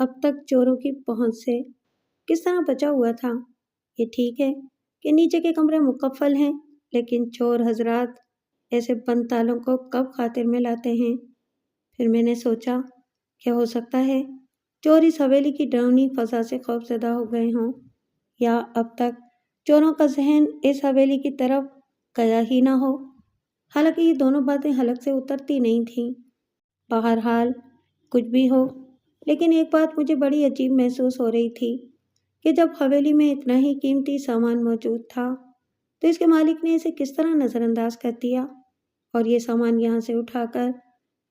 اب تک چوروں کی پہنچ سے کس طرح بچا ہوا تھا؟ یہ ٹھیک ہے کہ نیچے کے کمرے مقفل ہیں، لیکن چور حضرات ایسے بند تالوں کو کب خاطر میں لاتے ہیں؟ پھر میں نے سوچا کہ ہو سکتا ہے چور اس حویلی کی ڈراؤنی فضا سے خوفزدہ ہو گئے ہوں، یا اب تک چوروں کا ذہن اس حویلی کی طرف گیا ہی نہ ہو۔ حالانکہ یہ دونوں باتیں حلق سے اترتی نہیں تھیں۔ بہرحال کچھ بھی ہو، لیکن ایک بات مجھے بڑی عجیب محسوس ہو رہی تھی کہ جب حویلی میں اتنا ہی قیمتی سامان موجود تھا تو اس کے مالک نے اسے کس طرح نظر انداز کر دیا اور یہ سامان یہاں سے اٹھا کر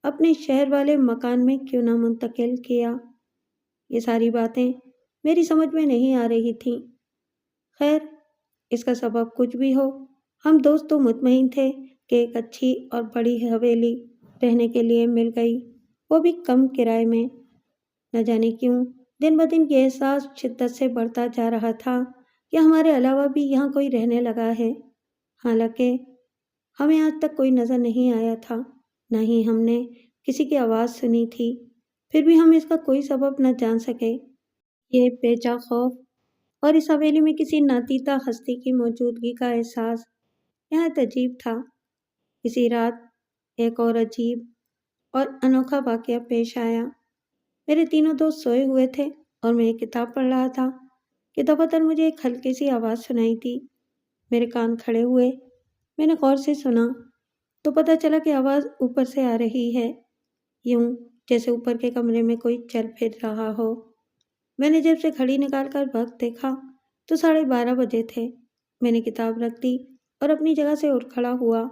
اپنے شہر والے مکان میں کیوں نہ منتقل کیا؟ یہ ساری باتیں میری سمجھ میں نہیں آ رہی تھیں۔ خیر، اس کا سبب کچھ بھی ہو، ہم دوست تو مطمئن تھے کہ ایک اچھی اور بڑی حویلی رہنے کے لیے مل گئی، وہ بھی کم کرائے میں۔ نہ جانے کیوں دن بدن یہ احساس شدت سے بڑھتا جا رہا تھا کہ ہمارے علاوہ بھی یہاں کوئی رہنے لگا ہے، حالانکہ ہمیں آج تک کوئی نظر نہیں آیا تھا، نہ ہی ہم نے کسی کی آواز سنی تھی، پھر بھی ہم اس کا کوئی سبب نہ جان سکے۔ یہ بے جا خوف اور اس حویلی میں کسی نادیدہ ہستی کی موجودگی کا احساس نہایت عجیب تھا۔ اسی رات ایک اور عجیب اور انوکھا واقعہ پیش آیا۔ میرے تینوں دوست سوئے ہوئے تھے اور میں ایک کتاب پڑھ رہا تھا کہ دفعتاً مجھے ایک ہلکی سی آواز سنائی دی۔ میرے کان کھڑے ہوئے، میں نے غور سے سنا تو پتہ چلا کہ آواز اوپر سے آ رہی ہے، یوں جیسے اوپر کے کمرے میں کوئی چل پھر رہا ہو۔ میں نے جیب سے گھڑی نکال کر وقت دیکھا تو 12:30 بجے تھے۔ میں نے کتاب رکھ دی اور اپنی جگہ سے اٹھ کھڑا ہوا،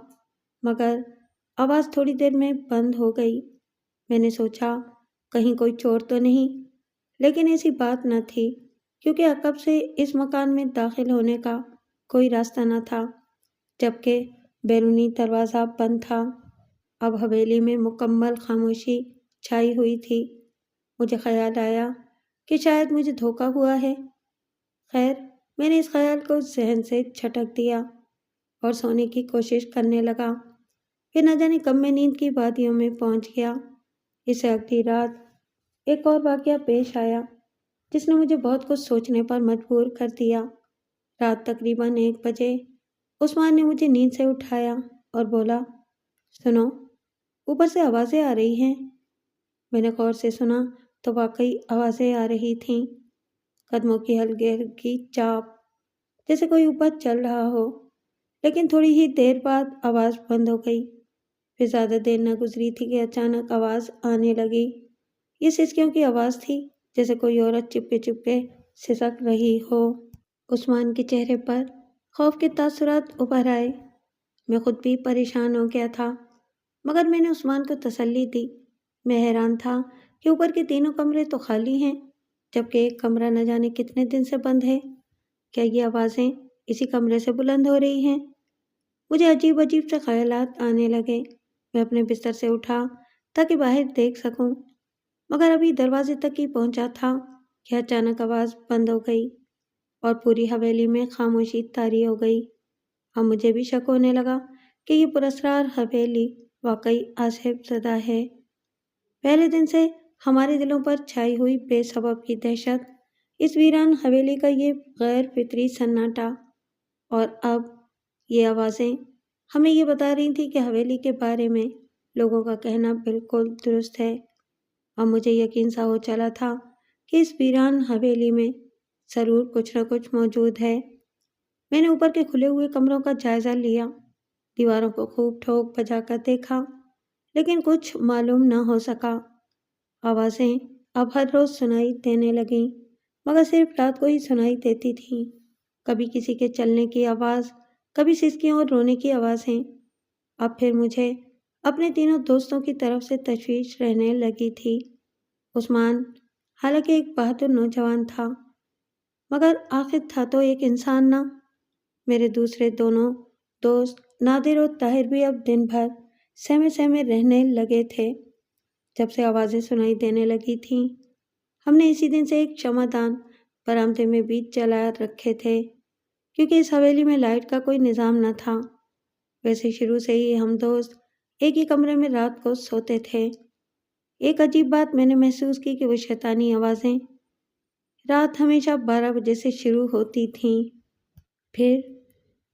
مگر آواز تھوڑی دیر میں بند ہو گئی۔ میں نے سوچا کہیں کوئی چور تو نہیں، لیکن ایسی بات نہ تھی کیونکہ عقب سے اس مکان میں داخل ہونے کا کوئی راستہ نہ تھا، جبکہ بیرونی دروازہ بند تھا۔ اب حویلی میں مکمل خاموشی چھائی ہوئی تھی۔ مجھے خیال آیا کہ شاید مجھے دھوکہ ہوا ہے۔ خیر، میں نے اس خیال کو ذہن سے چھٹک دیا اور سونے کی کوشش کرنے لگا۔ پھر نہ جانے کب میں نیند کی وادیوں میں پہنچ گیا۔ اس سے اگلی رات ایک اور واقعہ پیش آیا جس نے مجھے بہت کچھ سوچنے پر مجبور کر دیا۔ رات تقریباً 1 بجے عثمان نے مجھے نیند سے اٹھایا اور بولا، سنو، اوپر سے آوازیں آ رہی ہیں۔ میں نے غور سے سنا تو واقعی آوازیں آ رہی تھیں، قدموں کی ہلکی ہلکی چاپ، جیسے کوئی اوپر چل رہا ہو، لیکن تھوڑی ہی دیر بعد آواز بند ہو گئی۔ پھر زیادہ دیر نہ گزری تھی کہ اچانک آواز آنے لگی۔ یہ سسکیوں کی آواز تھی، جیسے کوئی عورت چپکے چپکے سسک رہی ہو۔ عثمان کے چہرے پر خوف کے تاثرات ابھر آئے۔ میں خود بھی پریشان ہو گیا تھا، مگر میں نے عثمان کو تسلی دی۔ میں حیران تھا کہ اوپر کے تینوں کمرے تو خالی ہیں، جبکہ ایک کمرہ نہ جانے کتنے دن سے بند ہے۔ کیا یہ آوازیں اسی کمرے سے بلند ہو رہی ہیں؟ مجھے عجیب عجیب سے خیالات آنے لگے۔ میں اپنے بستر سے اٹھا تاکہ باہر دیکھ سکوں، مگر ابھی دروازے تک ہی پہنچا تھا کہ اچانک آواز بند ہو گئی اور پوری حویلی میں خاموشی طاری ہو گئی۔ اب مجھے بھی شک ہونے لگا کہ یہ پراسرار حویلی واقعی آصف زدہ ہے۔ پہلے دن سے ہمارے دلوں پر چھائی ہوئی بے سبب کی دہشت، اس ویران حویلی کا یہ غیر فطری سناٹا، اور اب یہ آوازیں ہمیں یہ بتا رہی تھی کہ حویلی کے بارے میں لوگوں کا کہنا بالکل درست ہے۔ اب مجھے یقین سا ہو چلا تھا کہ اس ویران حویلی میں ضرور کچھ نہ کچھ موجود ہے۔ میں نے اوپر کے کھلے ہوئے کمروں کا جائزہ لیا، دیواروں کو خوب ٹھوک بجا کر دیکھا، لیکن کچھ معلوم نہ ہو سکا۔ آوازیں اب ہر روز سنائی دینے لگیں، مگر صرف رات کو ہی سنائی دیتی تھیں۔ کبھی کسی کے چلنے کی آواز، کبھی سسکیوں اور رونے کی آوازیں۔ اب پھر مجھے اپنے تینوں دوستوں کی طرف سے تشویش رہنے لگی تھی۔ عثمان حالانکہ ایک بہادر نوجوان تھا، مگر آخر تھا تو ایک انسان نہ۔ میرے دوسرے دونوں دوست نادر اور طاہر بھی اب دن بھر سہمے سہمے رہنے لگے تھے۔ جب سے آوازیں سنائی دینے لگی تھیں، ہم نے اسی دن سے ایک شمع دان برآمدے میں بھی جلا رکھے تھے، کیونکہ اس حویلی میں لائٹ کا کوئی نظام نہ تھا۔ ویسے شروع سے ہی ہم دوست ایک ہی کمرے میں رات کو سوتے تھے۔ ایک عجیب بات میں نے محسوس کی کہ وہ شیطانی آوازیں رات ہمیشہ 12 بجے سے شروع ہوتی تھیں۔ پھر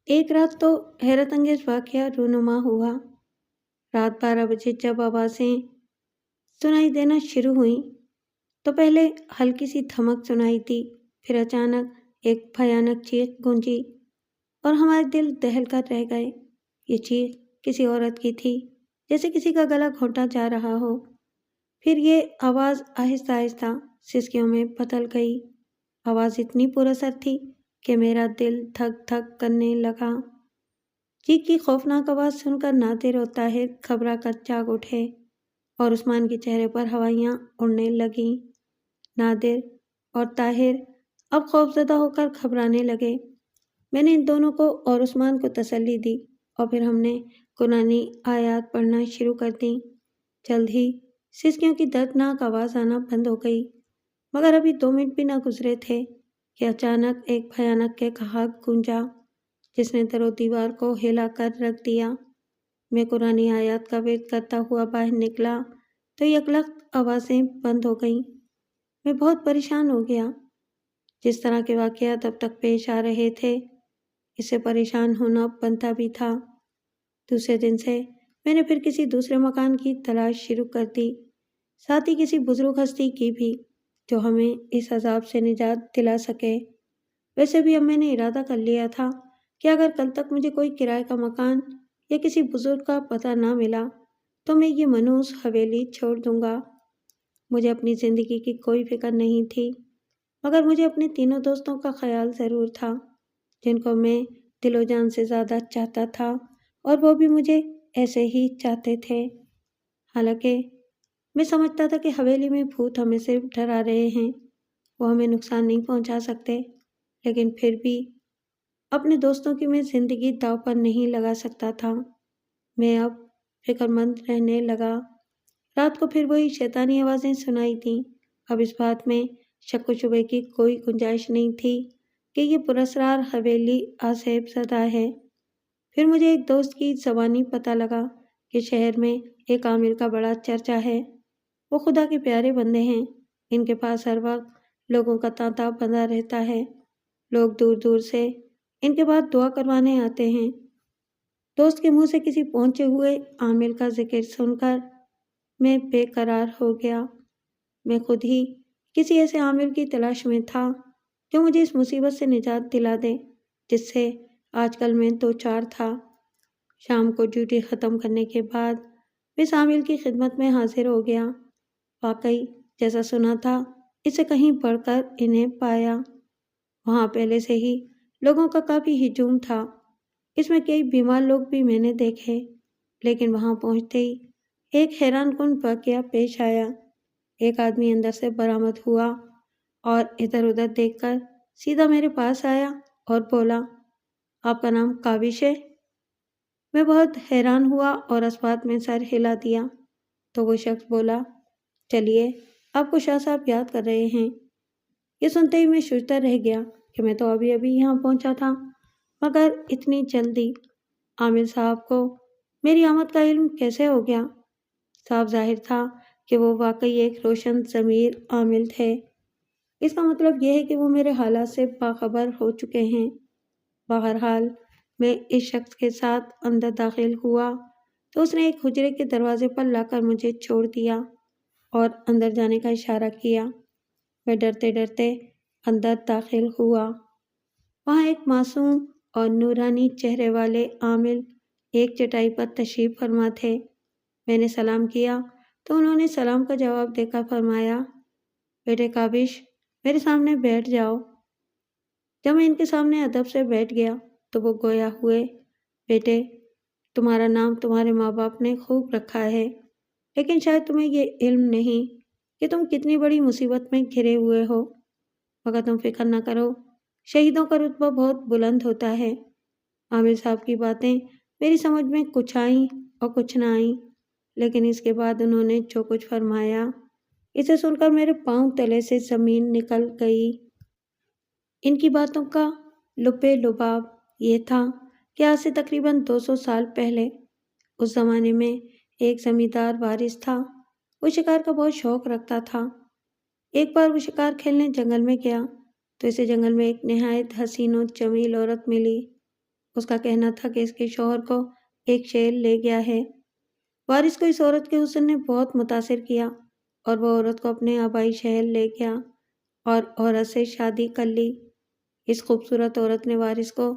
ایک رات تو حیرت انگیز واقعہ رونما ہوا۔ رات 12 بجے جب آوازیں سنائی دینا شروع ہوئیں تو پہلے ہلکی سی دھمک سنائی دی، پھر اچانک ایک بھیانک چیخ گونجی اور ہمارے دل دہل کر رہ گئے۔ یہ چیخ کسی عورت کی تھی، جیسے کسی کا گلا گھونٹا جا رہا ہو۔ پھر یہ آواز آہستہ آہستہ سسکیوں میں بدل گئی۔ آواز اتنی پر اثر تھی کہ میرا دل دھک دھک کرنے لگا۔ چیخ کی خوفناک آواز سن کر نادر اور طاہر گھبرا کر جاگ اٹھے اور عثمان کے چہرے پر ہوائیاں اڑنے لگیں۔ نادر اور طاہر اب خوفزدہ ہو کر گھبرانے لگے۔ میں نے ان دونوں کو اور عثمان کو تسلی دی اور پھر ہم نے قرآنی آیات پڑھنا شروع کر دیں۔ جلد ہی سسکیوں کی دردناک آواز آنا بند ہو گئی، مگر ابھی 2 منٹ بھی نہ گزرے تھے کہ اچانک ایک بھیانک قہقہا گونجا جس نے در و دیوار کو ہلا کر رکھ دیا۔ میں قرآنی آیات کا ورد کرتا ہوا باہر نکلا تو یکلخت آوازیں بند ہو گئیں۔ میں بہت پریشان ہو گیا۔ جس طرح کے واقعات اب تک پیش آ رہے تھے، اس سے پریشان ہونا بنتا بھی تھا۔ دوسرے دن سے میں نے پھر کسی دوسرے مکان کی تلاش شروع کر دی، ساتھ ہی کسی بزرگ ہستی کی بھی جو ہمیں اس عذاب سے نجات دلا سکے۔ ویسے بھی اب میں نے ارادہ کر لیا تھا کہ اگر کل تک مجھے کوئی کرائے کا مکان یا کسی بزرگ کا پتہ نہ ملا تو میں یہ منحوس حویلی چھوڑ دوں گا۔ مجھے اپنی زندگی کی کوئی فکر نہیں تھی، مگر مجھے اپنے تینوں دوستوں کا خیال ضرور تھا جن کو میں دل و جان سے زیادہ چاہتا تھا، اور وہ بھی مجھے ایسے ہی چاہتے تھے۔ حالانکہ میں سمجھتا تھا کہ حویلی میں بھوت ہمیں صرف ڈرا رہے ہیں، وہ ہمیں نقصان نہیں پہنچا سکتے، لیکن پھر بھی اپنے دوستوں کی میں زندگی داؤ پر نہیں لگا سکتا تھا۔ میں اب فکر مند رہنے لگا۔ رات کو پھر وہی شیطانی آوازیں سنائی دیں۔ اب اس بات میں شک و شبے کی کوئی گنجائش نہیں تھی کہ یہ پراسرار حویلی آسیب زدہ ہے۔ پھر مجھے ایک دوست کی زبانی پتہ لگا کہ شہر میں ایک عامل کا بڑا چرچا ہے۔ وہ خدا کے پیارے بندے ہیں، ان کے پاس ہر وقت لوگوں کا تانتا بندھا رہتا ہے۔ لوگ دور دور سے ان کے بعد دعا کروانے آتے ہیں۔ دوست کے منہ سے کسی پہنچے ہوئے عامل کا ذکر سن کر میں بے قرار ہو گیا۔ میں خود ہی کسی ایسے عامل کی تلاش میں تھا جو مجھے اس مصیبت سے نجات دلا دے جس سے آج کل میں دوچار تھا۔ شام کو ڈیوٹی ختم کرنے کے بعد میں اس عامل کی خدمت میں حاضر ہو گیا۔ واقعی جیسا سنا تھا اس سے کہیں بڑھ کر انہیں پایا۔ وہاں پہلے سے ہی لوگوں کا کافی ہجوم تھا۔ اس میں کئی بیمار لوگ بھی میں نے دیکھے، لیکن وہاں پہنچتے ہی ایک حیران کن واقعہ پیش آیا۔ ایک آدمی اندر سے برآمد ہوا اور ادھر ادھر دیکھ کر سیدھا میرے پاس آیا اور بولا، آپ کا نام کاوش ہے؟ میں بہت حیران ہوا اور اس بات میں سر ہلا دیا تو وہ شخص بولا، چلیے آپ کو شاہ صاحب یاد کر رہے ہیں۔ یہ سنتے ہی میں سوچتا رہ گیا کہ میں تو ابھی یہاں پہنچا تھا، مگر اتنی جلدی عامل صاحب کو میری آمد کا علم کیسے ہو گیا؟ صاف ظاہر تھا کہ وہ واقعی ایک روشن ضمیر عامل تھے۔ اس کا مطلب یہ ہے کہ وہ میرے حالات سے باخبر ہو چکے ہیں۔ بہرحال میں اس شخص کے ساتھ اندر داخل ہوا تو اس نے ایک حجرے کے دروازے پر لا کر مجھے چھوڑ دیا اور اندر جانے کا اشارہ کیا۔ میں ڈرتے ڈرتے اندر داخل ہوا۔ وہاں ایک معصوم اور نورانی چہرے والے عامل ایک چٹائی پر تشریف فرما تھے۔ میں نے سلام کیا تو انہوں نے سلام کا جواب دے کر فرمایا، بیٹے کاوش میرے سامنے بیٹھ جاؤ۔ جب میں ان کے سامنے ادب سے بیٹھ گیا تو وہ گویا ہوئے، بیٹے تمہارا نام تمہارے ماں باپ نے خوب رکھا ہے، لیکن شاید تمہیں یہ علم نہیں کہ تم کتنی بڑی مصیبت میں گھرے ہوئے ہو، مگر تم فکر نہ کرو، شہیدوں کا رتبہ بہت بلند ہوتا ہے۔ عامل صاحب کی باتیں میری سمجھ میں کچھ آئیں اور کچھ نہ آئیں، لیکن اس کے بعد انہوں نے جو کچھ فرمایا اسے سن کر میرے پاؤں تلے سے زمین نکل گئی۔ ان کی باتوں کا لب لباب یہ تھا کہ آج سے تقریباً 200 سال پہلے اس زمانے میں ایک زمیندار وارث تھا وہ شکار کا بہت شوق رکھتا تھا۔ ایک بار وہ شکار کھیلنے جنگل میں گیا تو اسے جنگل میں ایک نہایت حسین و جمیل عورت ملی۔ اس کا کہنا تھا کہ اس کے شوہر کو ایک شیر لے گیا ہے۔ وارث کو اس عورت کے حسن نے بہت متاثر کیا اور وہ عورت کو اپنے آبائی شہر لے گیا اور عورت سے شادی کر لی۔ اس خوبصورت عورت نے وارث کو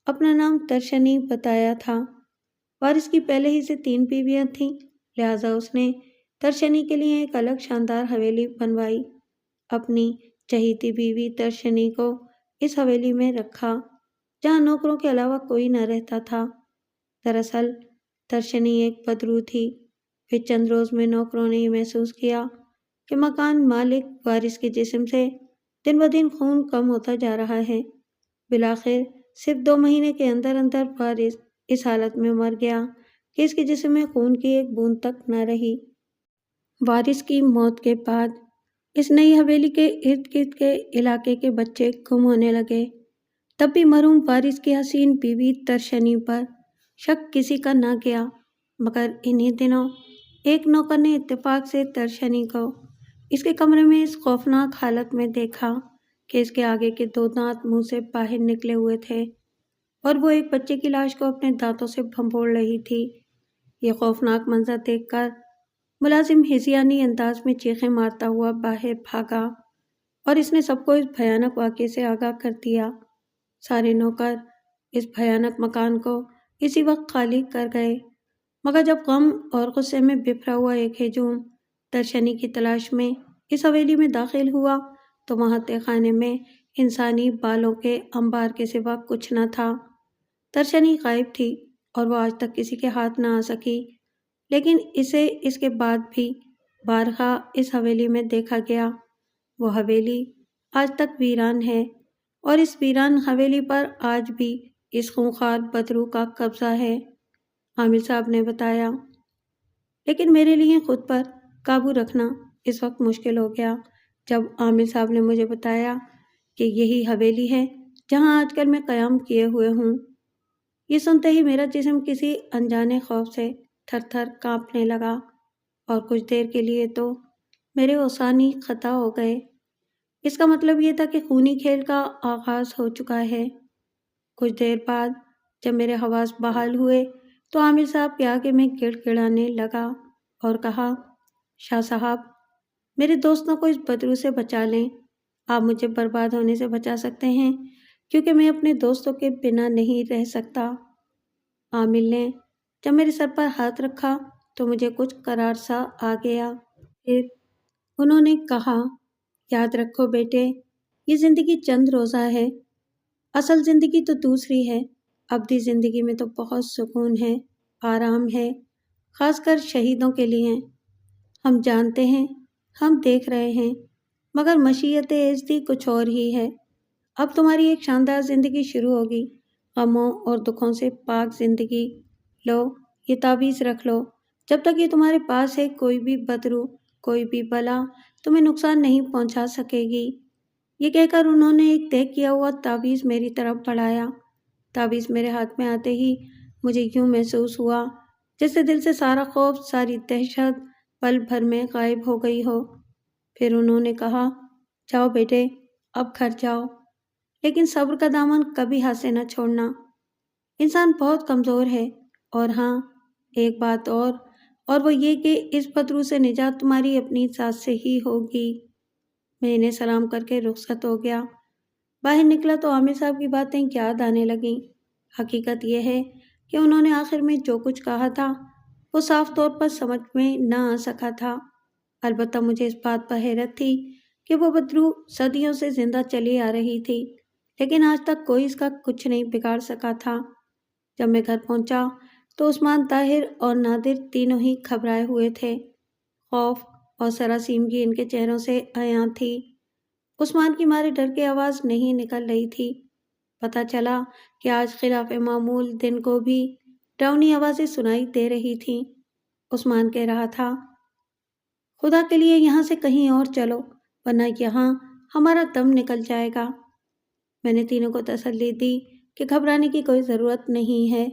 اپنا نام ترشنی بتایا تھا۔ وارث کی پہلے ہی سے 3 بیویاں تھیں، لہٰذا اس نے ترشنی کے لیے ایک الگ شاندار حویلی بنوائی۔ اپنی چہیتی بیوی ترشنی کو اس حویلی میں رکھا جہاں نوکروں کے علاوہ کوئی نہ رہتا تھا۔ دراصل ترشنی ایک بدرو تھی۔ پھر چند روز میں نوکروں نے یہ محسوس کیا کہ مکان مالک وارث کے جسم سے دن بدن خون کم ہوتا جا رہا ہے۔ بالآخر صرف 2 مہینے کے اندر اندر وارث اس حالت میں مر گیا کہ اس کے جسم میں خون کی ایک بوند تک نہ رہی۔ وارث کی موت کے بعد اس نئی حویلی کے ارد گرد کے علاقے کے بچے گم ہونے لگے۔ تب بھی مرحوم وارث کی حسین بیوی ترشنی پر شک کسی کا نہ گیا، مگر انہی دنوں ایک نوکر نے اتفاق سے ترشنی کو اس کے کمرے میں اس خوفناک حالت میں دیکھا کہ اس کے آگے کے 2 دانت منہ سے باہر نکلے ہوئے تھے اور وہ ایک بچے کی لاش کو اپنے دانتوں سے بھنبوڑ رہی تھی۔ یہ خوفناک منظر دیکھ کر ملازم ہذیانی انداز میں چیخیں مارتا ہوا باہر بھاگا اور اس نے سب کو اس بھیانک واقعے سے آگاہ کر دیا۔ سارے نوکر اس بھیانک مکان کو اسی وقت خالی کر گئے، مگر جب غم اور غصے میں بفرا ہوا ایک ہجوم ترشنی کی تلاش میں اس حویلی میں داخل ہوا تو وہاں تہہ خانے میں انسانی بالوں کے انبار کے سوا کچھ نہ تھا۔ ترشنی غائب تھی اور وہ آج تک کسی کے ہاتھ نہ آ سکی، لیکن اسے اس کے بعد بھی بارہا اس حویلی میں دیکھا گیا۔ وہ حویلی آج تک ویران ہے اور اس ویران حویلی پر آج بھی اس خونخوار بدرو کا قبضہ ہے، عامل صاحب نے بتایا۔ لیکن میرے لیے خود پر قابو رکھنا اس وقت مشکل ہو گیا جب عامل صاحب نے مجھے بتایا کہ یہی حویلی ہے جہاں آج کل میں قیام کیے ہوئے ہوں۔ یہ سنتے ہی میرا جسم کسی انجانے خوف سے تھر تھر کانپنے لگا اور کچھ دیر کے لیے تو میرے اوسانی خطا ہو گئے۔ اس کا مطلب یہ تھا کہ خونی کھیل کا آغاز ہو چکا ہے۔ کچھ دیر بعد جب میرے حواس بحال ہوئے تو عامل صاحب کے آگے میں گڑ گڑانے لگا اور کہا، شاہ صاحب، میرے دوستوں کو اس بدرو سے بچا لیں۔ آپ مجھے برباد ہونے سے بچا سکتے ہیں کیونکہ میں اپنے دوستوں کے بنا نہیں رہ سکتا۔ عامل نے جب میرے سر پر ہاتھ رکھا تو مجھے کچھ قرار سا آ گیا۔ پھر انہوں نے کہا، یاد رکھو بیٹے، یہ زندگی چند روزہ ہے، اصل زندگی تو دوسری ہے۔ ابدی زندگی میں تو بہت سکون ہے، آرام ہے، خاص کر شہیدوں کے لیے۔ ہم جانتے ہیں، ہم دیکھ رہے ہیں، مگر مشیت ازدی کچھ اور ہی ہے۔ اب تمہاری ایک شاندار زندگی شروع ہوگی، غموں اور دکھوں سے پاک زندگی۔ لو، یہ تعویذ رکھ لو، جب تک یہ تمہارے پاس ہے کوئی بھی بدرو، کوئی بھی بلا تمہیں نقصان نہیں پہنچا سکے گی۔ یہ کہہ کر انہوں نے ایک طے کیا ہوا تعویذ میری طرف بڑھایا۔ تعویذ میرے ہاتھ میں آتے ہی مجھے یوں محسوس ہوا جیسے دل سے سارا خوف، ساری دہشت پل بھر میں غائب ہو گئی ہو۔ پھر انہوں نے کہا، جاؤ بیٹے، اب گھر جاؤ، لیکن صبر کا دامن کبھی ہاتھ سے نہ چھوڑنا۔ انسان بہت کمزور ہے، اور ہاں، ایک بات اور وہ یہ کہ اس بدرو سے نجات تمہاری اپنی ذات سے ہی ہوگی۔ میں انہیں سلام کر کے رخصت ہو گیا۔ باہر نکلا تو عامل صاحب کی باتیں یاد آنے لگیں۔ حقیقت یہ ہے کہ انہوں نے آخر میں جو کچھ کہا تھا وہ صاف طور پر سمجھ میں نہ آ سکا تھا۔ البتہ مجھے اس بات پر حیرت تھی کہ وہ بدرو صدیوں سے زندہ چلی آ رہی تھی، لیکن آج تک کوئی اس کا کچھ نہیں بگاڑ سکا تھا۔ جب میں گھر پہنچا تو عثمان، طاہر اور نادر تینوں ہی گھبرائے ہوئے تھے۔ خوف اور سراسیمگی ان کے چہروں سے عیاں تھی۔ عثمان کی مارے ڈر کی آواز نہیں نکل رہی تھی۔ پتہ چلا کہ آج خلاف معمول دن کو بھی ڈراؤنی آوازیں سنائی دے رہی تھیں۔ عثمان کہہ رہا تھا، خدا کے لیے یہاں سے کہیں اور چلو، ورنہ یہاں ہمارا دم نکل جائے گا۔ میں نے تینوں کو تسلی دی کہ گھبرانے کی کوئی ضرورت نہیں ہے،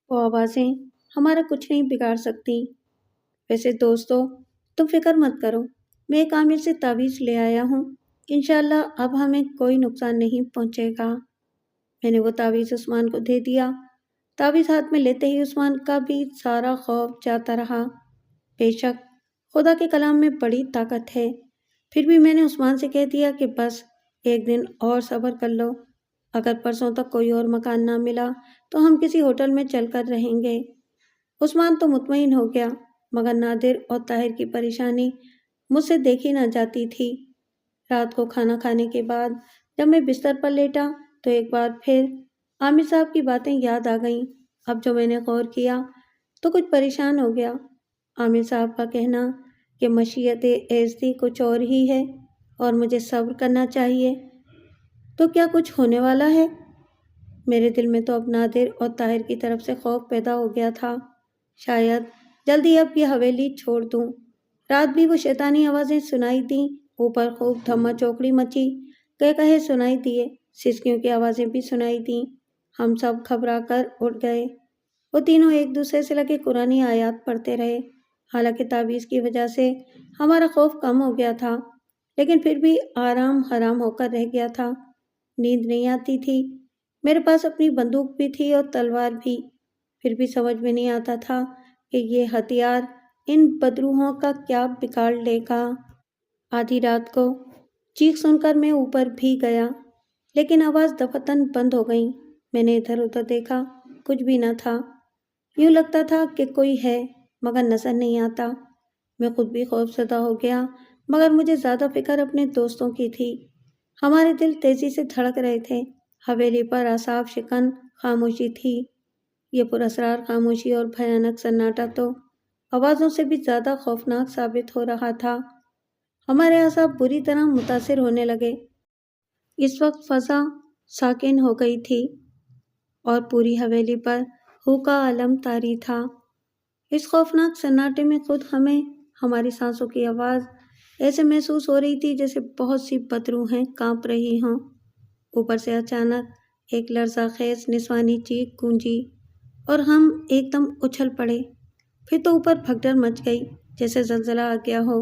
وہ آوازیں ہمارا کچھ نہیں بگاڑ سکتی۔ ویسے دوستو، تم فکر مت کرو، میں ایک عامر سے تعویذ لے آیا ہوں، انشاءاللہ اب ہمیں کوئی نقصان نہیں پہنچے گا۔ میں نے وہ تعویذ عثمان کو دے دیا۔ تعویذ ہاتھ میں لیتے ہی عثمان کا بھی سارا خوف جاتا رہا۔ بے شک خدا کے کلام میں بڑی طاقت ہے، پھر بھی میں نے عثمان سے کہہ دیا کہ بس ایک دن اور صبر کر لو، اگر پرسوں تک کوئی اور مکان نہ ملا تو ہم کسی ہوٹل میں چل کر رہیں گے۔ عثمان تو مطمئن ہو گیا، مگر نادر اور طاہر کی پریشانی مجھ سے دیکھی نہ جاتی تھی۔ رات کو کھانا کھانے کے بعد جب میں بستر پر لیٹا تو ایک بار پھر عامر صاحب کی باتیں یاد آ گئیں۔ اب جو میں نے غور کیا تو کچھ پریشان ہو گیا۔ عامر صاحب کا کہنا کہ مشیت ایزدی کچھ اور ہی ہے اور مجھے صبر کرنا چاہیے، تو کیا کچھ ہونے والا ہے؟ میرے دل میں تو اب نادر اور طاہر کی طرف سے خوف پیدا ہو گیا تھا، شاید جلدی اب یہ حویلی چھوڑ دوں۔ رات بھی وہ شیطانی آوازیں سنائی دیں، اوپر خوب دھما چوکڑی مچی، کہے سنائی دیے، سسکیوں کی آوازیں بھی سنائی دیں۔ ہم سب گھبرا کر اٹھ گئے۔ وہ تینوں ایک دوسرے سے لگے قرآنی آیات پڑھتے رہے۔ حالانکہ تعویذ کی وجہ سے ہمارا خوف کم ہو گیا تھا، لیکن پھر بھی آرام حرام ہو کر رہ گیا تھا۔ نیند نہیں آتی تھی۔ میرے پاس اپنی بندوق بھی تھی اور تلوار بھی، پھر بھی سمجھ میں نہیں آتا تھا کہ یہ ہتھیار ان بدروحوں کا کیا بگاڑ لے گا۔ آدھی رات کو چیخ سن کر میں اوپر بھی گیا، لیکن آواز دفعتاً بند ہو گئی۔ میں نے ادھر ادھر دیکھا، کچھ بھی نہ تھا۔ یوں لگتا تھا کہ کوئی ہے مگر نظر نہیں آتا۔ میں خود بھی خوف زدہ ہو گیا، مگر مجھے زیادہ فکر اپنے دوستوں کی تھی۔ ہمارے دل تیزی سے دھڑک رہے تھے۔ حویلی پر اعصاب شکن خاموشی تھی۔ یہ پراسرار خاموشی اور بھیانک سناٹا تو آوازوں سے بھی زیادہ خوفناک ثابت ہو رہا تھا۔ ہمارے اعصاب بری طرح متاثر ہونے لگے۔ اس وقت فضا ساکن ہو گئی تھی اور پوری حویلی پر ہو کا عالم طاری تھا۔ اس خوفناک سناٹے میں خود ہمیں ہماری سانسوں کی آواز ایسے محسوس ہو رہی تھی جیسے بہت سی بدروحیں کانپ رہی ہوں۔ اوپر سے اچانک ایک لرزہ خیز نسوانی چیخ گونجی اور ہم ایک دم اچھل پڑے۔ پھر تو اوپر بھگدڑ مچ گئی جیسے زلزلہ آ گیا ہو۔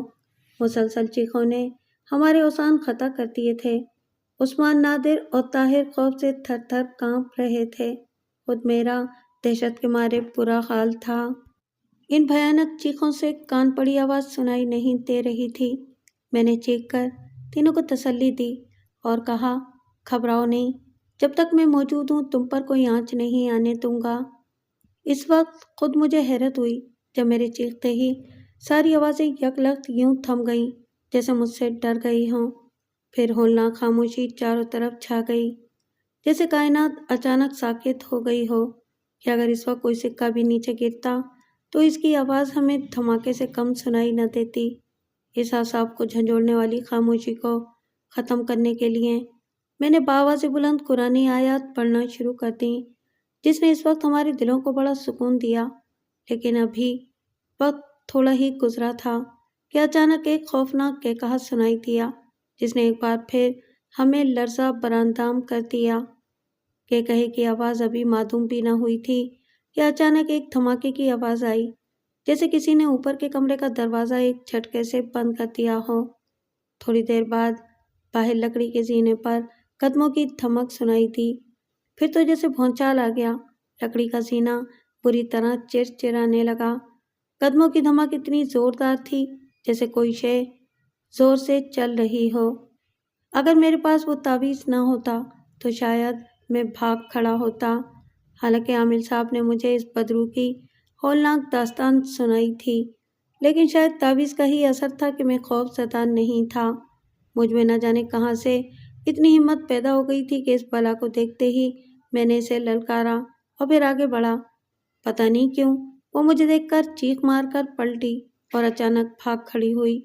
مسلسل چیخوں نے ہمارے اوزان خطا کر دیے تھے۔ عثمان، نادر اور طاہر خوف سے تھر تھر کانپ رہے تھے۔ خود میرا دہشت کے مارے برا حال تھا۔ ان بھیانک چیخوں سے کان پڑی آواز سنائی نہیں دے رہی تھی۔ میں نے چیخ کر تینوں کو تسلی دی اور کہا، گھبراؤ نہیں، جب تک میں موجود ہوں تم پر کوئی آنچ نہیں آنے دوں گا۔ اس وقت خود مجھے حیرت ہوئی جب میرے چیختے ہی ساری آوازیں یک لخت یوں تھم گئیں جیسے مجھ سے ڈر گئی ہوں۔ پھر ہولناک خاموشی چاروں طرف چھا گئی، جیسے کائنات اچانک ساکت ہو گئی ہو کہ اگر اس وقت کوئی سکہ بھی نیچے گرتا تو اس کی آواز ہمیں دھماکے سے کم سنائی نہ دیتی۔ اس اعصاب کو جھنجھوڑنے والی خاموشی کو ختم کرنے کے لیے میں نے بآواز بلند قرآنی آیات پڑھنا شروع کر دیں، جس نے اس وقت ہمارے دلوں کو بڑا سکون دیا۔ لیکن ابھی وقت تھوڑا ہی گزرا تھا کہ اچانک ایک خوفناک قہقہہ سنائی دیا، جس نے ایک بار پھر ہمیں لرزہ براندام کر دیا۔ قہقہے کی آواز ابھی معدوم بھی نہ ہوئی تھی کہ اچانک ایک دھماکے کی آواز آئی، جیسے کسی نے اوپر کے کمرے کا دروازہ ایک جھٹکے سے بند کر دیا ہو۔ تھوڑی دیر بعد باہر لکڑی کے زینے پر قدموں کی دھمک سنائی دی۔ پھر تو جیسے بھونچال آ گیا، لکڑی کا زینہ بری طرح چرچرانے لگا۔ قدموں کی دھمک اتنی زوردار تھی جیسے کوئی شے زور سے چل رہی ہو۔ اگر میرے پاس وہ تعویذ نہ ہوتا تو شاید میں بھاگ کھڑا ہوتا۔ حالانکہ عامل صاحب نے مجھے اس بدروح کی ہولناک داستان سنائی تھی، لیکن شاید تعویذ کا ہی اثر تھا کہ میں خوف زدہ نہیں تھا۔ مجھ میں نہ جانے کہاں سے اتنی ہمت پیدا ہو گئی تھی کہ اس بلا کو دیکھتے ہی میں نے اسے للکارا اور پھر آگے بڑھا۔ پتہ نہیں کیوں وہ مجھے دیکھ کر چیخ مار کر پلٹی اور اچانک بھاگ کھڑی ہوئی۔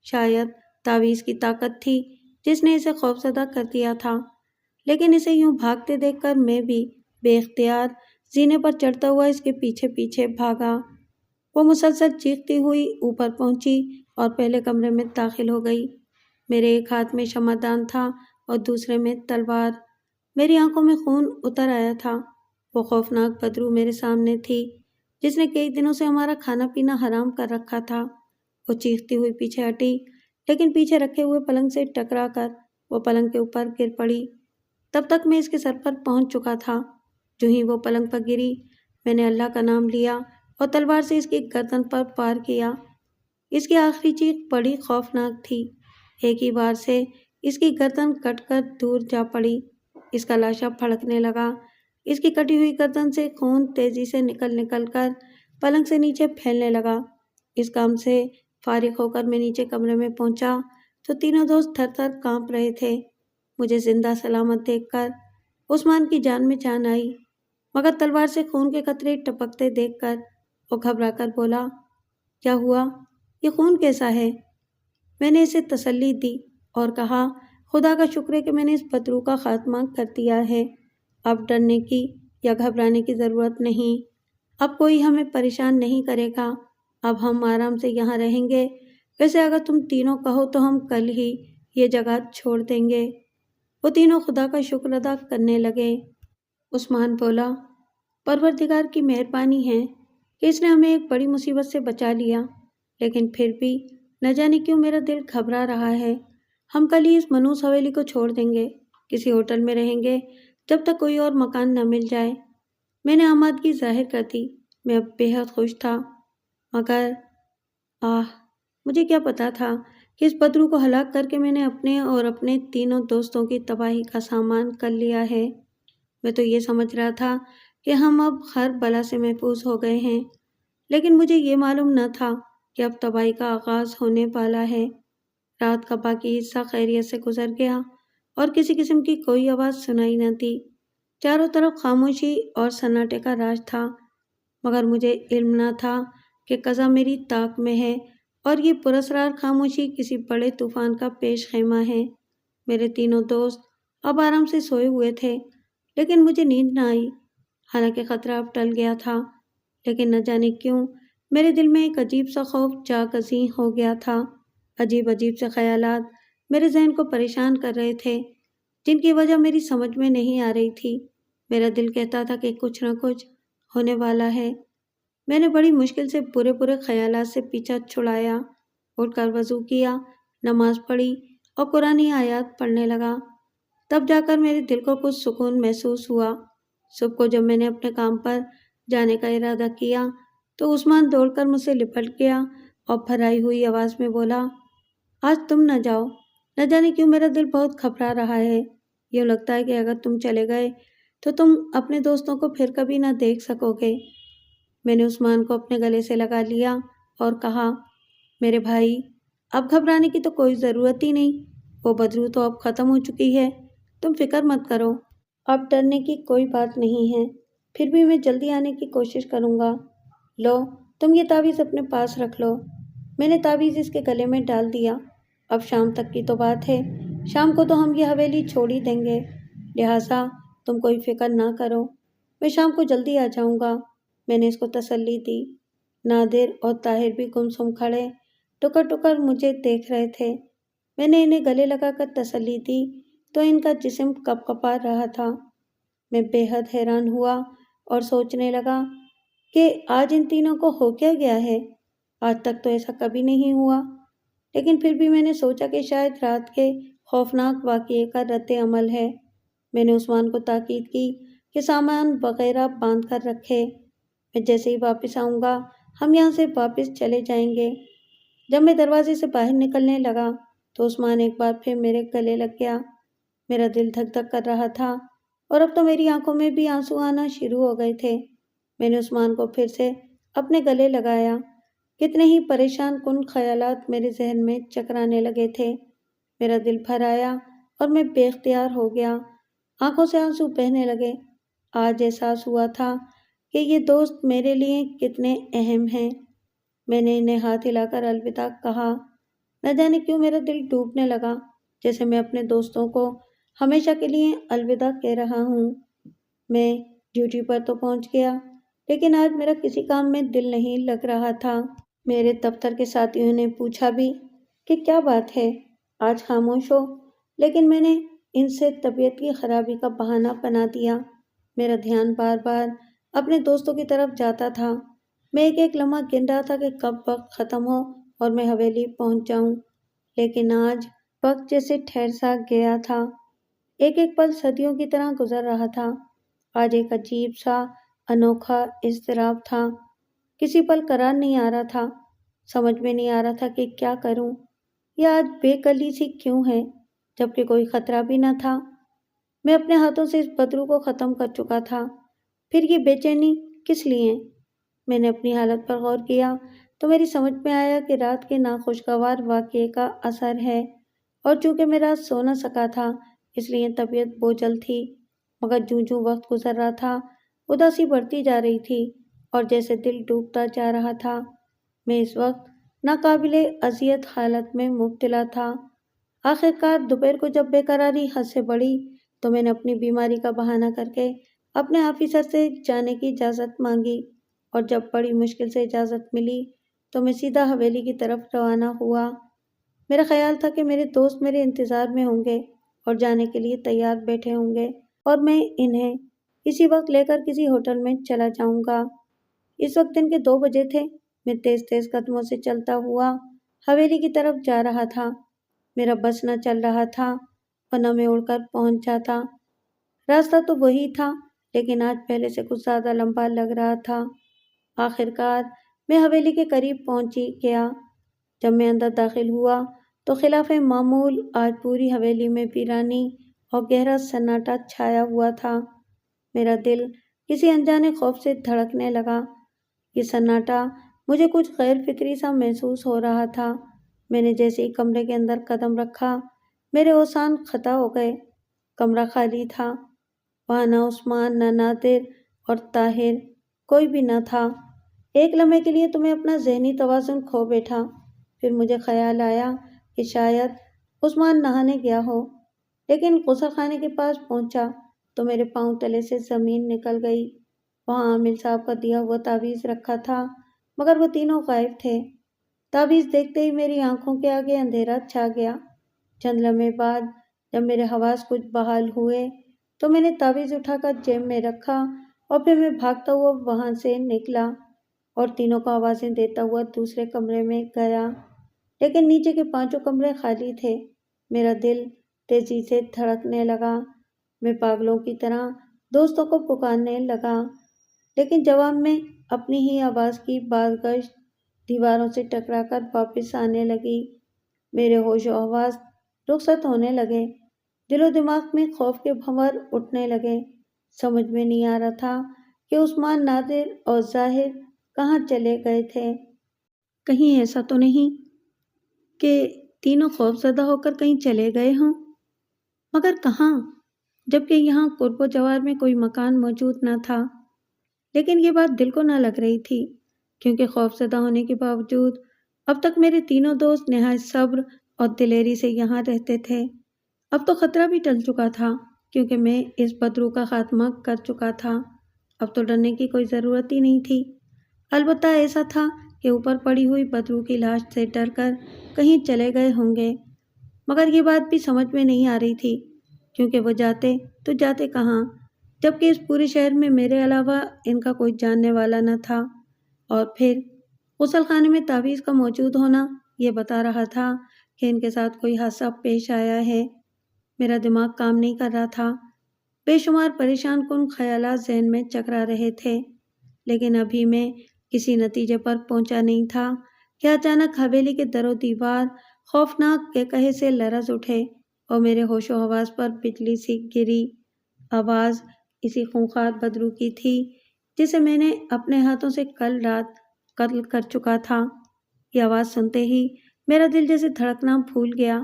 شاید تعویذ کی طاقت تھی جس نے اسے خوفزدہ کر دیا تھا، لیکن اسے یوں بھاگتے دیکھ کر میں بھی بے اختیار زینے پر چڑھتا ہوا اس کے پیچھے پیچھے بھاگا۔ وہ مسلسل چیختی ہوئی اوپر پہنچی اور پہلے کمرے میں داخل ہو گئی۔ میرے ایک ہاتھ میں شمعدان تھا اور دوسرے میں تلوار۔ میری آنکھوں میں خون اتر آیا تھا۔ وہ خوفناک بدروح میرے سامنے تھی جس نے کئی دنوں سے ہمارا کھانا پینا حرام کر رکھا تھا۔ وہ چیختی ہوئی پیچھے ہٹی، لیکن پیچھے رکھے ہوئے پلنگ سے ٹکرا کر وہ پلنگ کے اوپر گر پڑی۔ تب تک میں اس کے سر پر پہنچ چکا تھا۔ جو ہی وہ پلنگ پر گری، میں نے اللہ کا نام لیا اور تلوار سے اس کی گردن پر وار کیا۔ اس کی آخری چیخ بڑی خوفناک تھی۔ ایک ہی وار سے اس کی گردن کٹ کر دور جا پڑی۔ اس کا لاشا پھڑکنے لگا۔ اس کی کٹی ہوئی گردن سے خون تیزی سے نکل کر پلنگ سے نیچے پھیلنے لگا۔ اس کام سے فارغ ہو کر میں نیچے کمرے میں پہنچا تو تینوں دوست تھر تھر کانپ رہے تھے۔ مجھے زندہ سلامت دیکھ کر عثمان کی جان میں جان آئی، مگر تلوار سے خون کے قطرے ٹپکتے دیکھ کر وہ گھبرا کر بولا، کیا ہوا؟ یہ خون کیسا ہے؟ میں نے اسے تسلی دی اور کہا، خدا کا شکر ہے کہ میں نے اس بدروح کا خاتمہ کر دیا ہے۔ اب ڈرنے کی یا گھبرانے کی ضرورت نہیں۔ اب کوئی ہمیں پریشان نہیں کرے گا۔ اب ہم آرام سے یہاں رہیں گے۔ ویسے اگر تم تینوں کہو تو ہم کل ہی یہ جگہ چھوڑ دیں گے۔ وہ تینوں خدا کا شکر ادا کرنے لگے۔ عثمان بولا، پروردگار کی مہربانی ہے کہ اس نے ہمیں ایک بڑی مصیبت سے بچا لیا، لیکن پھر بھی نہ جانے کیوں میرا دل گھبرا رہا ہے۔ ہم کل ہی اس منحوس حویلی کو چھوڑ دیں گے، کسی ہوٹل میں رہیں گے جب تک کوئی اور مکان نہ مل جائے۔ میں نے آمادگی ظاہر کر دی۔ میں اب بے حد خوش تھا، مگر مجھے کیا پتا تھا کہ اس بدروح کو ہلاک کر کے میں نے اپنے اور اپنے تینوں دوستوں کی تباہی کا سامان کر لیا ہے۔ میں تو یہ سمجھ رہا تھا کہ ہم اب ہر بلا سے محفوظ ہو گئے ہیں، لیکن مجھے یہ معلوم نہ تھا کہ اب تباہی کا آغاز ہونے والا ہے۔ رات کا باقی حصہ خیریت سے گزر گیا اور کسی قسم کی کوئی آواز سنائی نہ دی۔ چاروں طرف خاموشی اور سناٹے کا راج تھا، مگر مجھے علم نہ تھا کہ قضا میری طاق میں ہے اور یہ پراسرار خاموشی کسی بڑے طوفان کا پیش خیمہ ہے۔ میرے تینوں دوست اب آرام سے سوئے ہوئے تھے، لیکن مجھے نیند نہ آئی۔ حالانکہ خطرہ اب ٹل گیا تھا، لیکن نہ جانے کیوں میرے دل میں ایک عجیب سا خوف جاگزیں ہو گیا تھا۔ عجیب سے خیالات میرے ذہن کو پریشان کر رہے تھے، جن کی وجہ میری سمجھ میں نہیں آ رہی تھی۔ میرا دل کہتا تھا کہ کچھ نہ کچھ ہونے والا ہے۔ میں نے بڑی مشکل سے برے خیالات سے پیچھا چھڑایا، اٹھ کر وضو کیا، نماز پڑھی اور قرآنی آیات پڑھنے لگا۔ تب جا کر میرے دل کو کچھ سکون محسوس ہوا۔ صبح کو جب میں نے اپنے کام پر جانے کا ارادہ کیا تو عثمان دوڑ کر مجھ سے لپٹ گیا اور بھرائی ہوئی آواز میں بولا، آج تم نہ جاؤ۔ نہ جانے کیوں میرا دل بہت گھبرا رہا ہے۔ یوں لگتا ہے کہ اگر تم چلے گئے تو تم اپنے دوستوں کو پھر کبھی نہ دیکھ سکو گے۔ میں نے عثمان کو اپنے گلے سے لگا لیا اور کہا، میرے بھائی، اب گھبرانے کی تو کوئی ضرورت ہی نہیں۔ وہ بدروح تو اب ختم ہو چکی ہے، تم فکر مت کرو۔ اب ڈرنے کی کوئی بات نہیں ہے۔ پھر بھی میں جلدی آنے کی کوشش کروں گا۔ لو، تم یہ تعویذ اپنے پاس رکھ لو۔ میں نے تعویذ اس کے گلے میں ڈال دیا۔ اب شام تک کی تو بات ہے، شام کو تو ہم یہ حویلی چھوڑ ہی دیں گے، لہٰذا تم کوئی فکر نہ کرو، میں شام کو جلدی آ جاؤں گا۔ میں نے اس کو تسلی دی۔ نادر اور طاہر بھی گمسم کھڑے ٹکر مجھے دیکھ رہے تھے۔ میں نے انہیں گلے لگا کر تسلی دی تو ان کا جسم کپ کپا رہا تھا۔ میں بے حد حیران ہوا اور سوچنے لگا کہ آج ان تینوں کو ہو کیا گیا ہے۔ آج تک تو ایسا کبھی نہیں ہوا، لیکن پھر بھی میں نے سوچا کہ شاید رات کے خوفناک واقعے کا رد عمل ہے۔ میں نے عثمان کو تاکید کی کہ سامان وغیرہ باندھ کر رکھے، میں جیسے ہی واپس آؤں گا ہم یہاں سے واپس چلے جائیں گے۔ جب میں دروازے سے باہر نکلنے لگا تو عثمان ایک بار پھر میرے گلے لگ گیا۔ میرا دل دھک دھک کر رہا تھا اور اب تو میری آنکھوں میں بھی آنسو آنا شروع ہو گئے تھے۔ میں نے عثمان کو پھر سے اپنے گلے لگایا۔ کتنے ہی پریشان کن خیالات میرے ذہن میں چکرانے لگے تھے۔ میرا دل بھر آیا اور میں بے اختیار ہو گیا۔ آنکھوں سے آنسو بہنے لگے۔ آج احساس ہوا تھا کہ یہ دوست میرے لیے کتنے اہم ہیں۔ میں نے انہیں ہاتھ ہلا کر الوداع کہا۔ نہ جانے کیوں میرا دل ڈوبنے لگا، جیسے میں اپنے دوستوں کو ہمیشہ کے لیے الوداع کہہ رہا ہوں۔ میں ڈیوٹی پر تو پہنچ گیا، لیکن آج میرا کسی کام میں دل نہیں لگ رہا تھا۔ میرے دفتر کے ساتھیوں نے پوچھا بھی کہ کیا بات ہے، آج خاموش ہو، لیکن میں نے ان سے طبیعت کی خرابی کا بہانہ بنا دیا۔ میرا دھیان بار بار اپنے دوستوں کی طرف جاتا تھا۔ میں ایک ایک لمحہ گن رہا تھا کہ کب وقت ختم ہو اور میں حویلی پہنچ جاؤں، لیکن آج وقت جیسے ٹھہر سا گیا تھا۔ ایک ایک پل صدیوں کی طرح گزر رہا تھا۔ آج ایک عجیب سا انوکھا اضطراب تھا۔ کسی پل قرار نہیں آ رہا تھا۔ سمجھ میں نہیں آ رہا تھا کہ کیا کروں۔ یہ آج بے کلی سی کیوں ہے جبکہ کوئی خطرہ بھی نہ تھا۔ میں اپنے ہاتھوں سے اس بدرو کو ختم کر چکا تھا، پھر یہ بے چینی کس لیے؟ میں نے اپنی حالت پر غور کیا تو میری سمجھ میں آیا کہ رات کے ناخوشگوار واقعے کا اثر ہے، اور چونکہ میں رات سو نہ سکا تھا اس لیے طبیعت بوجھل تھی۔ مگر جوں جوں وقت گزر رہا تھا اداسی بڑھتی جا رہی تھی اور جیسے دل ڈوبتا جا رہا تھا۔ میں اس وقت ناقابل اذیت حالت میں مبتلا تھا۔ آخرکار دوپہر کو جب بے قراری حد سے بڑھی تو میں نے اپنی بیماری کا بہانہ کر کے اپنے آفیسر سے جانے کی اجازت مانگی، اور جب بڑی مشکل سے اجازت ملی تو میں سیدھا حویلی کی طرف روانہ ہوا۔ میرا خیال تھا کہ میرے دوست میرے انتظار میں ہوں گے اور جانے کے لیے تیار بیٹھے ہوں گے، اور میں انہیں اسی وقت لے کر کسی ہوٹل میں چلا جاؤں گا۔ اس وقت دن کے 2 بجے تھے۔ میں تیز تیز قدموں سے چلتا ہوا حویلی کی طرف جا رہا تھا۔ میرا بس نہ چل رہا تھا ورنہ میں اڑ کر پہنچ جاتا۔ راستہ تو وہی تھا لیکن آج پہلے سے کچھ زیادہ لمبا لگ رہا تھا۔ آخرکار میں حویلی کے قریب پہنچ ہی گیا۔ جب میں اندر داخل ہوا تو خلاف معمول آج پوری حویلی میں ویرانی اور گہرا سناٹا چھایا ہوا تھا۔ میرا دل کسی انجانے خوف سے دھڑکنے لگا۔ یہ سناٹا مجھے کچھ غیر فطری سا محسوس ہو رہا تھا۔ میں نے جیسے ہی کمرے کے اندر قدم رکھا میرے اوسان خطا ہو گئے۔ کمرہ خالی تھا۔ وہاں نہ عثمان، نہ نادر اور طاہر، کوئی بھی نہ تھا۔ ایک لمحے کے لیے تو میں اپنا ذہنی توازن کھو بیٹھا۔ پھر مجھے خیال آیا کہ شاید عثمان نہانے گیا ہو، لیکن غسل خانے کے پاس پہنچا تو میرے پاؤں تلے سے زمین نکل گئی۔ وہاں عامل صاحب کا دیا ہوا تعویذ رکھا تھا مگر وہ تینوں غائب تھے۔ تعویذ دیکھتے ہی میری آنکھوں کے آگے اندھیرا چھا گیا۔ چند لمحے بعد جب میرے حواس کچھ بحال ہوئے تو میں نے تعویذ اٹھا کر جیب میں رکھا اور پھر میں بھاگتا ہوا وہاں سے نکلا اور تینوں کو آوازیں دیتا ہوا دوسرے کمرے میں گیا، لیکن نیچے کے 5 کمرے خالی تھے۔ میرا دل تیزی سے دھڑکنے لگا۔ میں پاگلوں کی طرح دوستوں کو پکارنے لگا، لیکن جواب میں اپنی ہی آواز کی بازگشت دیواروں سے ٹکرا کر واپس آنے لگی۔ میرے ہوش و حواس رخصت ہونے لگے۔ دل و دماغ میں خوف کے بھنور اٹھنے لگے۔ سمجھ میں نہیں آ رہا تھا کہ عثمان، نادر اور ظاہر کہاں چلے گئے تھے۔ کہیں ایسا تو نہیں کہ تینوں خوف زدہ ہو کر کہیں چلے گئے ہوں؟ مگر کہاں، جبکہ یہاں قرب و جوار میں کوئی مکان موجود نہ تھا۔ لیکن یہ بات دل کو نہ لگ رہی تھی، کیونکہ خوف زدہ ہونے کے باوجود اب تک میرے تینوں دوست نہایت صبر اور دلیری سے یہاں رہتے تھے۔ اب تو خطرہ بھی ٹل چکا تھا کیونکہ میں اس بدرو کا خاتمہ کر چکا تھا۔ اب تو ڈرنے کی کوئی ضرورت ہی نہیں تھی۔ البتہ ایسا تھا کہ اوپر پڑی ہوئی بدرو کی لاش سے ڈر کر کہیں چلے گئے ہوں گے، مگر یہ بات بھی سمجھ میں نہیں آ رہی تھی کیونکہ وہ جاتے تو جاتے کہاں، جبکہ اس پورے شہر میں میرے علاوہ ان کا کوئی جاننے والا نہ تھا۔ اور پھر غسل خانے میں تعویذ کا موجود ہونا یہ بتا رہا تھا کہ ان کے ساتھ کوئی حادثہ پیش آیا ہے۔ میرا دماغ کام نہیں کر رہا تھا۔ بے شمار پریشان کن خیالات ذہن میں چکرا رہے تھے، لیکن ابھی میں کسی نتیجے پر پہنچا نہیں تھا کہ اچانک حویلی کے در و دیوار خوفناک قہقہے سے لرز اٹھے اور میرے ہوش و حواس پر بجلی سی گری۔ آواز اسی خونخوار بدرو کی تھی جسے میں نے اپنے ہاتھوں سے کل رات قتل کر چکا تھا۔ یہ آواز سنتے ہی میرا دل جیسے دھڑکنا بھول گیا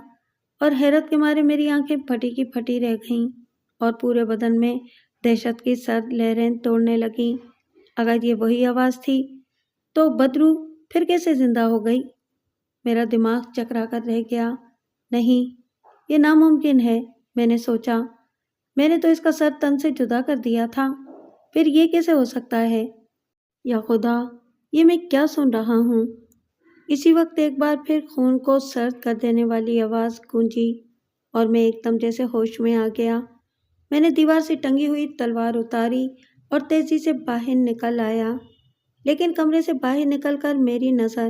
اور حیرت کے مارے میری آنکھیں پھٹی کی پھٹی رہ گئیں اور پورے بدن میں دہشت کی سرد لہریں دوڑنے لگیں۔ اگر یہ وہی آواز تھی تو بدرو پھر کیسے زندہ ہو گئی؟ میرا دماغ چکرا کر رہ گیا۔ نہیں، یہ ناممکن ہے، میں نے سوچا۔ میں نے تو اس کا سر تن سے جدا کر دیا تھا، پھر یہ کیسے ہو سکتا ہے؟ یا خدا، یہ میں کیا سن رہا ہوں؟ اسی وقت ایک بار پھر خون کو سرد کر دینے والی آواز گونجی اور میں ایک دم جیسے ہوش میں آ گیا۔ میں نے دیوار سے ٹنگی ہوئی تلوار اتاری اور تیزی سے باہر نکل آیا، لیکن کمرے سے باہر نکل کر میری نظر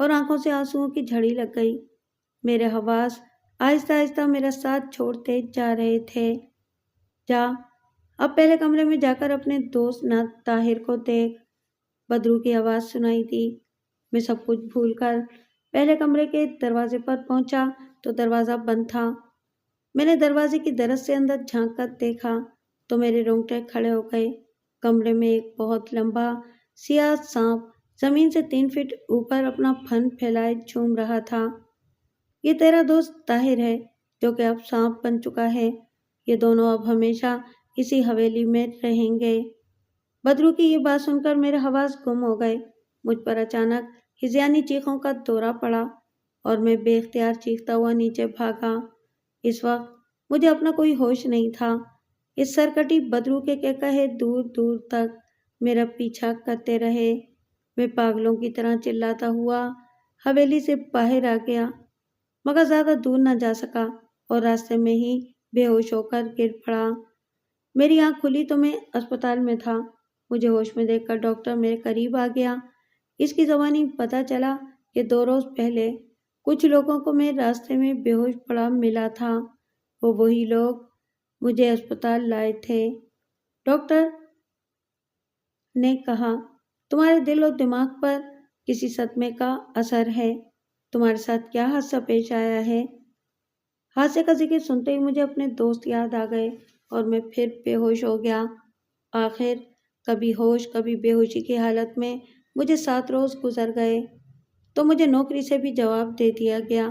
اور آنکھوں سے آنسوؤں کی جھڑی لگ گئی۔ میرے حواس آہستہ آہستہ میرا ساتھ چھوڑتے جا رہے تھے۔ جا، اب پہلے کمرے میں جا کر اپنے دوست طاہر کو دیکھ، بدرو کی آواز سنائی دی۔ میں سب کچھ بھول کر پہلے کمرے کے دروازے پر پہنچا تو دروازہ بند تھا۔ میں نے دروازے کی درز سے اندر جھانک کر دیکھا تو میرے رونگٹے کھڑے ہو گئے۔ کمرے میں ایک بہت لمبا سیاہ سانپ زمین سے 3 فٹ اوپر اپنا پھن پھیلائے جھوم رہا تھا۔ یہ تیرا دوست طاہر ہے جو کہ اب سانپ بن چکا ہے۔ یہ دونوں اب ہمیشہ اسی حویلی میں رہیں گے۔ بدرو کی یہ بات سن کر میرے حواس گم ہو گئے۔ مجھ پر اچانک ہذیانی چیخوں کا دورہ پڑا اور میں بے اختیار چیختا ہوا نیچے بھاگا۔ اس وقت مجھے اپنا کوئی ہوش نہیں تھا۔ اس سرکٹی بدرو کے کہے دور دور تک میرا پیچھا کرتے رہے۔ میں پاگلوں کی طرح چلاتا ہوا حویلی سے باہر آ گیا، مگر زیادہ دور نہ جا سکا اور راستے میں ہی بے ہوش ہو کر گر پڑا۔ میری آنکھ کھلی تو میں اسپتال میں تھا۔ مجھے ہوش میں دیکھ کر ڈاکٹر میرے قریب آ گیا۔ اس کی زبانی پتہ چلا کہ 2 روز پہلے کچھ لوگوں کو میں راستے میں بے ہوش پڑا ملا تھا۔ وہ وہی لوگ مجھے اسپتال لائے تھے۔ ڈاکٹر نے کہا، تمہارے دل اور دماغ پر کسی صدمے کا اثر ہے۔ تمہارے ساتھ کیا حادثہ پیش آیا ہے؟ حادثے کا ذکر سنتے ہی مجھے اپنے دوست یاد آ گئے اور میں پھر بے ہوش ہو گیا۔ آخر کبھی ہوش کبھی بے ہوشی کی حالت میں مجھے 7 روز گزر گئے تو مجھے نوکری سے بھی جواب دے دیا گیا۔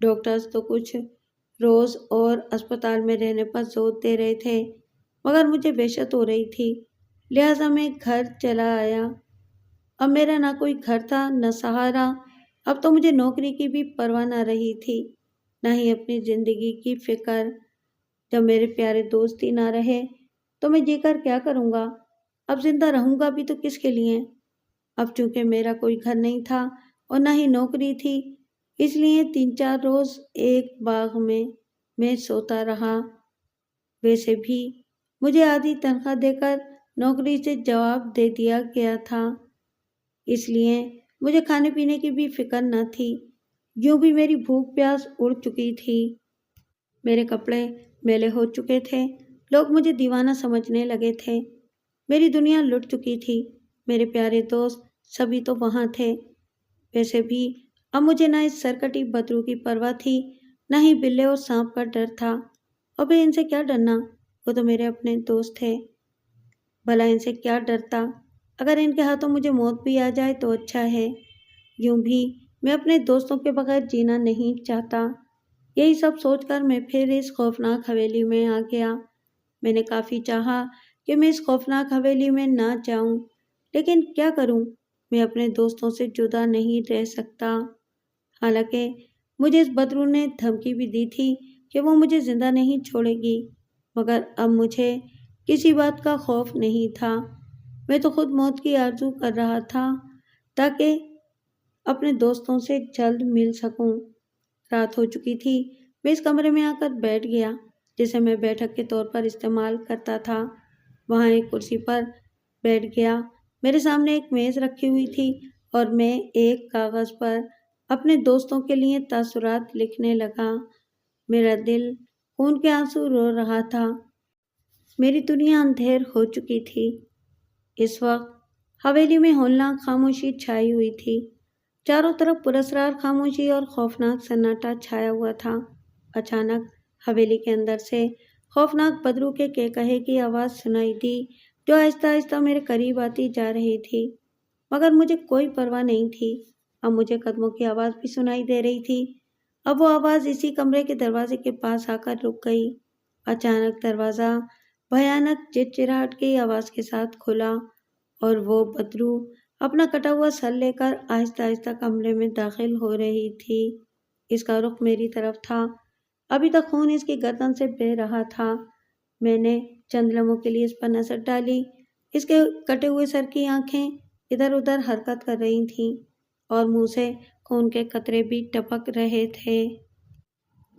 ڈاکٹرز تو کچھ روز اور اسپتال میں رہنے پر زور دے رہے تھے، مگر مجھے وحشت ہو رہی تھی، لہٰذا میں گھر چلا آیا۔ اب میرا نہ کوئی گھر تھا نہ سہارا۔ اب تو مجھے نوکری کی بھی پرواہ نہ رہی تھی، نہ ہی اپنی زندگی کی فکر۔ جب میرے پیارے دوست ہی نہ رہے تو میں جی کر کیا کروں گا؟ اب زندہ رہوں گا بھی تو کس کے لیے؟ اب چونکہ میرا کوئی گھر نہیں تھا اور نہ ہی نوکری تھی، اس لیے 3-4 روز ایک باغ میں سوتا رہا۔ ویسے بھی مجھے آدھی تنخواہ دے کر نوکری سے جواب دے دیا گیا تھا، اس لیے مجھے کھانے پینے کی بھی فکر نہ تھی۔ یوں بھی میری بھوک پیاس اڑ چکی تھی۔ میرے کپڑے میلے ہو چکے تھے، لوگ مجھے دیوانہ سمجھنے لگے تھے۔ میری دنیا لٹ چکی تھی۔ میرے پیارے دوست سبھی تو وہاں تھے۔ ویسے بھی اب مجھے نہ اس سرکٹی بدرو کی پرواہ تھی، نہ ہی بلے اور سانپ کا ڈر تھا۔ اور پھر ان سے کیا ڈرنا، وہ تو میرے اپنے دوست تھے۔ بھلا ان سے کیا ڈرتا؟ اگر ان کے ہاتھوں مجھے موت بھی آ جائے تو اچھا ہے۔ یوں بھی میں اپنے دوستوں کے بغیر جینا نہیں چاہتا۔ یہی سب سوچ کر میں پھر اس خوفناک حویلی میں آ گیا۔ میں نے کافی چاہا کہ میں اس خوفناک حویلی میں نہ جاؤں، لیکن کیا کروں، میں اپنے دوستوں سے جدا نہیں رہ سکتا۔ حالانکہ مجھے اس بدرو نے دھمکی بھی دی تھی کہ وہ مجھے زندہ نہیں چھوڑے گی، مگر اب مجھے کسی بات کا خوف نہیں تھا۔ میں تو خود موت کی آرزو کر رہا تھا تاکہ اپنے دوستوں سے جلد مل سکوں۔ رات ہو چکی تھی۔ میں اس کمرے میں آ کر بیٹھ گیا جسے میں بیٹھک کے طور پر استعمال کرتا تھا۔ وہاں ایک کرسی پر بیٹھ گیا۔ میرے سامنے ایک میز رکھی ہوئی تھی اور میں ایک کاغذ پر اپنے دوستوں کے لیے تاثرات لکھنے لگا۔ میرا دل خون کے آنسو رو رہا تھا۔ میری دنیا اندھیر ہو چکی تھی۔ اس وقت حویلی میں ہولناک خاموشی چھائی ہوئی تھی۔ چاروں طرف پراسرار خاموشی اور خوفناک سناٹا چھایا ہوا تھا۔ اچانک حویلی کے اندر سے خوفناک بدرو کے کہے کی آواز سنائی دی جو آہستہ آہستہ میرے قریب آتی جا رہی تھی، مگر مجھے کوئی پرواہ نہیں تھی۔ اب مجھے قدموں کی آواز بھی سنائی دے رہی تھی۔ اب وہ آواز اسی کمرے کے دروازے کے پاس آ کر رک گئی۔ اچانک دروازہ بھیانک چڑچڑاہٹ کی آواز کے ساتھ کھلا اور وہ بدرو اپنا کٹا ہوا سر لے کر آہستہ آہستہ کمرے میں داخل ہو رہی تھی۔ اس کا رخ میری طرف تھا۔ ابھی تک خون اس کی گردن سے بہہ رہا تھا۔ میں نے چند لمحوں کے لیے اس پر نظر ڈالی۔ اس کے کٹے ہوئے سر کی آنکھیں ادھر ادھر حرکت کر رہی تھیں اور منہ سے خون کے قطرے بھی ٹپک رہے تھے۔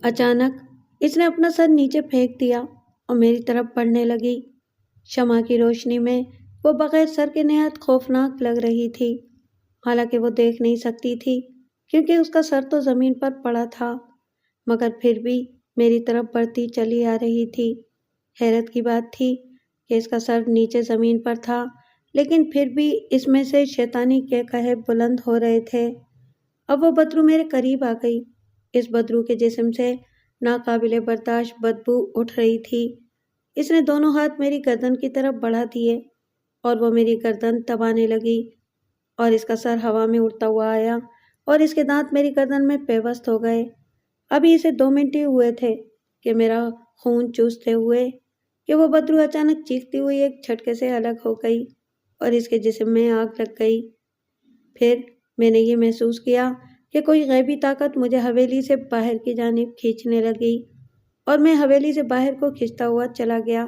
اچانک اس نے اپنا سر نیچے پھینک دیا اور میری طرف بڑھنے لگی۔ شمع کی روشنی میں وہ بغیر سر کے نہایت خوفناک لگ رہی تھی۔ حالانکہ وہ دیکھ نہیں سکتی تھی کیونکہ اس کا سر تو زمین پر پڑا تھا، مگر پھر بھی میری طرف بڑھتی چلی آ رہی تھی۔ حیرت کی بات تھی کہ اس کا سر نیچے زمین پر تھا، لیکن پھر بھی اس میں سے شیطانی قہقہے بلند ہو رہے تھے۔ اب وہ بدرو میرے قریب آ گئی۔ اس بدرو کے جسم سے ناقابل برداشت بدبو اٹھ رہی تھی۔ اس نے دونوں ہاتھ میری گردن کی طرف بڑھا دیے اور وہ میری گردن دبانے لگی، اور اس کا سر ہوا میں اڑتا ہوا آیا اور اس کے دانت میری گردن میں پیوست ہو گئے۔ ابھی اسے 2 منٹ ہی ہوئے تھے کہ میرا خون چوستے ہوئے کہ وہ بدرو اچانک چیختی ہوئی ایک جھٹکے سے الگ ہو گئی اور اس کے جسم میں آگ لگ گئی۔ پھر میں نے یہ محسوس کیا کہ کوئی غیبی طاقت مجھے حویلی سے باہر کی جانب کھینچنے لگی اور میں حویلی سے باہر کو کھینچتا ہوا چلا گیا۔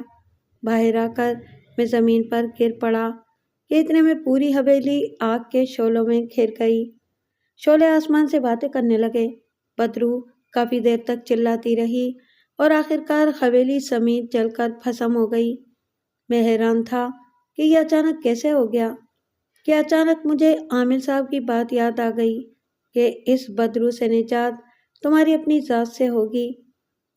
باہر آ کر میں زمین پر گر پڑا کہ اتنے میں پوری حویلی آگ کے شعلوں میں گھر گئی۔ شعلے آسمان سے باتیں کرنے لگے۔ بدرو کافی دیر تک چلاتی رہی اور آخرکار حویلی سمیت جل کر بھسم ہو گئی۔ میں حیران تھا کہ یہ اچانک کیسے ہو گیا، کہ اچانک مجھے عامل صاحب کی بات یاد آ گئی کہ اس بدرو سے نجات تمہاری اپنی ذات سے ہوگی۔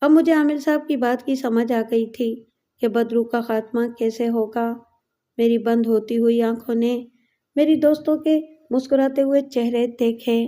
اب مجھے عامل صاحب کی بات کی سمجھ آ گئی تھی کہ بدرو کا خاتمہ کیسے ہوگا۔ میری بند ہوتی ہوئی آنکھوں نے میری دوستوں کے مسکراتے ہوئے چہرے دیکھے۔